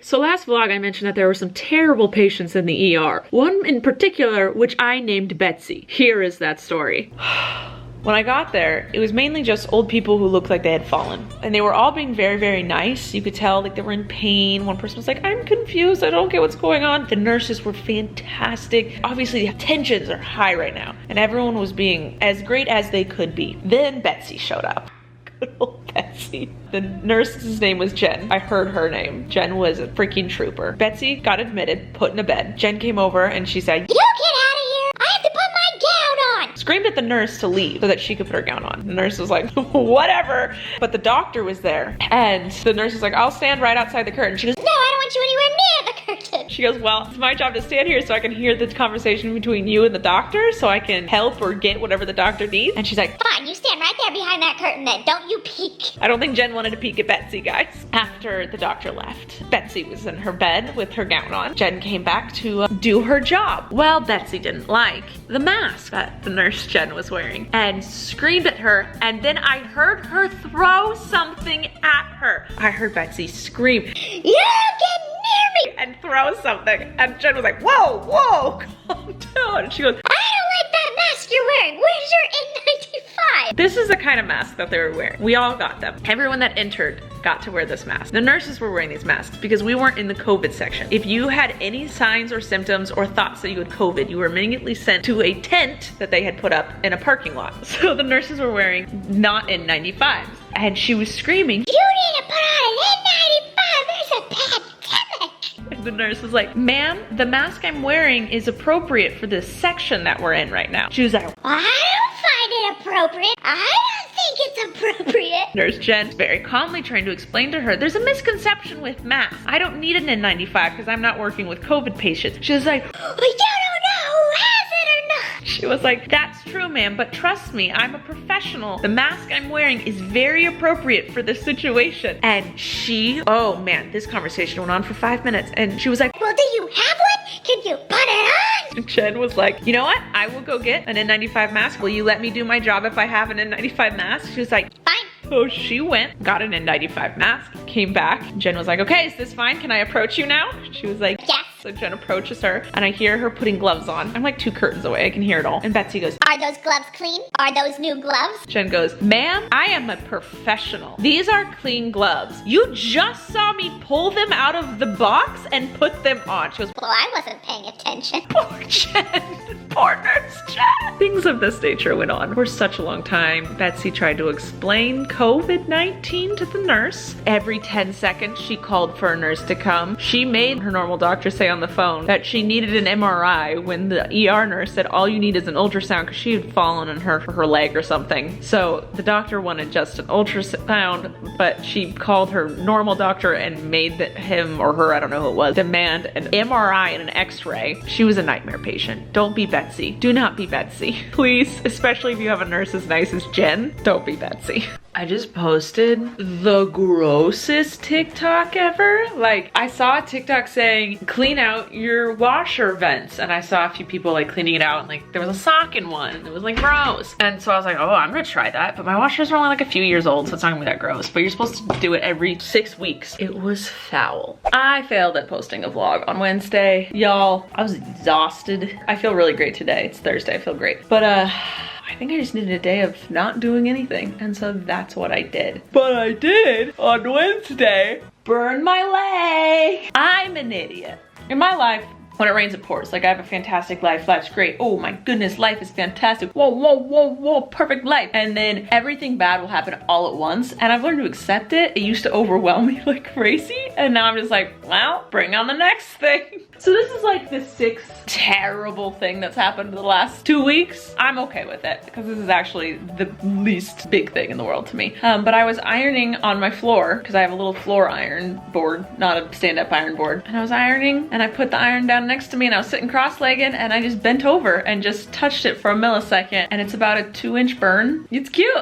So last vlog I mentioned that there were some terrible patients in the ER. One in particular, which I named Betsy. Here is that story. When I got there, it was mainly just old people who looked like they had fallen. And they were all being very, very nice. You could tell like they were in pain. One person was like, I'm confused, I don't get what's going on. The nurses were fantastic. Obviously the tensions are high right now. And everyone was being as great as they could be. Then Betsy showed up. Good old Betsy. The nurse's name was Jen. I heard her name. Jen was a freaking trooper. Betsy got admitted, put in a bed. Jen came over and she said, "You get out of here! I have to put my gown on!" Screamed at the nurse to leave so that she could put her gown on. The nurse was like, whatever. But the doctor was there. And the nurse was like, I'll stand right outside the curtain. She goes, no, I don't want you anywhere near the curtain. She goes, well, it's my job to stand here so I can hear the conversation between you and the doctor so I can help or get whatever the doctor needs. And she's like, fine, you stand right there behind that curtain then. Don't you peek. I don't think Jen wanted to peek at Betsy, guys. After the doctor left, Betsy was in her bed with her gown on. Jen came back to do her job. Well, Betsy didn't like the mask that the nurse Jen was wearing and screamed at her, and then I heard her throw something at her. I heard Betsy scream, "You get near me!" and throw something, and Jen was like, whoa, whoa, calm down. And she goes, I don't like that mask you're wearing. Where's your N95? This is the kind of mask that they were wearing. We all got them. Everyone that entered got to wear this mask. The nurses were wearing these masks because we weren't in the COVID section. If you had any signs or symptoms or thoughts that you had COVID, you were immediately sent to a tent that they had put up in a parking lot. So the nurses were wearing not N95s. And she was screaming, you need to put on an N95, there's a pandemic. And the nurse was like, ma'am, the mask I'm wearing is appropriate for this section that we're in right now. She was like, well, I don't find it appropriate. I don't think it's appropriate. Nurse Jen very calmly trying to explain to her, there's a misconception with masks. I don't need an N95 because I'm not working with COVID patients. She was like, we don't know who has it or not. She was like, that's true, ma'am, but trust me, I'm a professional. The mask I'm wearing is very appropriate for this situation. And she, oh man, this conversation went on for 5 minutes. And she was like, well, do you have one? Can you put it on? And Jen was like, you know what? I will go get an N95 mask. Will you let me do my job if I have an N95 mask? She was like, fine. So she went, got an N95 mask, came back. Jen was like, okay, is this fine? Can I approach you now? She was like, yes. So Jen approaches her and I hear her putting gloves on. I'm like 2 curtains away, I can hear it all. And Betsy goes, are those gloves clean? Are those new gloves? Jen goes, ma'am, I am a professional. These are clean gloves. You just saw me pull them out of the box and put them on. She goes, well, I wasn't paying attention. Poor Jen, poor nurse Jen. Things of this nature went on for such a long time. Betsy tried to explain COVID-19 to the nurse. Every 10 seconds, she called for a nurse to come. She made her normal doctor say on the phone that she needed an MRI when the ER nurse said all you need is an ultrasound because she had fallen and hurt her leg or something. So the doctor wanted just an ultrasound, but she called her normal doctor and made him or her, I don't know who it was, demand an MRI and an x-ray. She was a nightmare patient. Don't be Betsy. Do not be Betsy. Please, especially if you have a nurse as nice as Jen, don't be Betsy. I just posted the grossest TikTok ever. Like, I saw a TikTok saying, clean out your washer vents. And I saw a few people like cleaning it out and like there was a sock in one. It was like gross. And so I was like, oh, I'm gonna try that. But my washers are only like a few years old, so it's not gonna be that gross. But you're supposed to do it every 6 weeks. It was foul. I failed at posting a vlog on Wednesday. Y'all, I was exhausted. I feel really great today. It's Thursday, I feel great. But I think I just needed a day of not doing anything. And so that's what I did. But I did on Wednesday, burn my leg. I'm an idiot. In my life, when it rains, it pours. Like, I have a fantastic life. Life's great. Oh my goodness, life is fantastic. Whoa, whoa, whoa, whoa, perfect life. And then everything bad will happen all at once. And I've learned to accept it. It used to overwhelm me like crazy. And now I'm just like, well, bring on the next thing. So this is like the 6th terrible thing that's happened in the last 2 weeks. I'm okay with it because this is actually the least big thing in the world to me. But I was ironing on my floor because I have a little floor iron board, not a stand-up iron board. And I was ironing and I put the iron down next to me and I was sitting cross-legged and I just bent over and just touched it for a millisecond and it's about a 2-inch burn. It's cute.